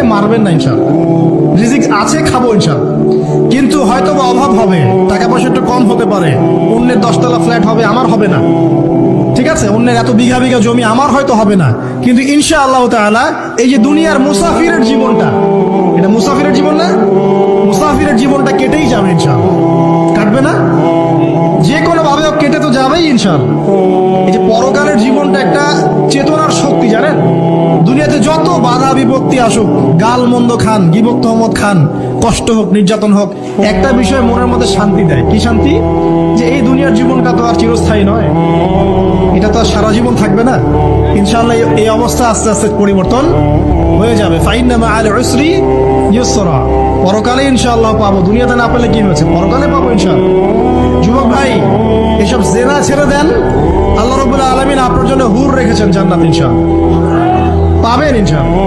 আমাকে মারবেন না ইনশাআল্লাহ। রিজিক আছে, খাবো ইনশাআল্লাহ, কিন্তু হয়তো বা অভাব হবে, টাকা পয়সা একটু কম হতে পারে, অন্যের 10 তলা ফ্ল্যাট হবে, আমার হবে না, ঠিক আছে, অন্যের এত বিঘা বিঘা জমি আমার হয়তো হবে না, কিন্তু ইনশাআল্লাহ তাআলা এই যে দুনিয়ার মুসাফিরের জীবনটা, এটা মুসাফিরের জীবন না, মুসাফিরের জীবনটা কেটেই যাবে ইনশাআল্লাহ। কাটবে না? যে কোনো ভাবে হোক কেটে তো যাবেই ইনশাআল্লাহ। এই যে পরকালের জীবনটা একটা চেতনার শক্তি, জানেন, দুনিয়াতে যত বাধা বিপত্তি আসুক, গাল মন্দ খান, গিবত তহমত খান, কষ্ট হোক, নির্যাতন হোক, একটা বিষয় মনের মধ্যে শান্তি দেয়। কি শান্তি? যে এই দুনিয়ার জীবনটা তো আর চিরস্থায়ী নয়, এটা তো আর সারা জীবন থাকবে না। ইনশাআল্লাহ এই অবস্থা আস্তে আস্তে পরিবর্তন হয়ে যাবে। ফাইন্না মাআল উসরি ইউসরা, পরকালে ইনশাআল্লাহ পাবো, দুনিয়াতে না পেলে কি হয়েছে, পরকালে পাবো ইনশাআল্লাহ। যুবক ভাই, এসব জেনা ছেড়ে দেন, আল্লাহ রাব্বুল আলামিন আপনার জন্য হুর রেখেছেন জান্নাত, ইনশাআল্লাহ পাবেন ইনশাআল্লাহ।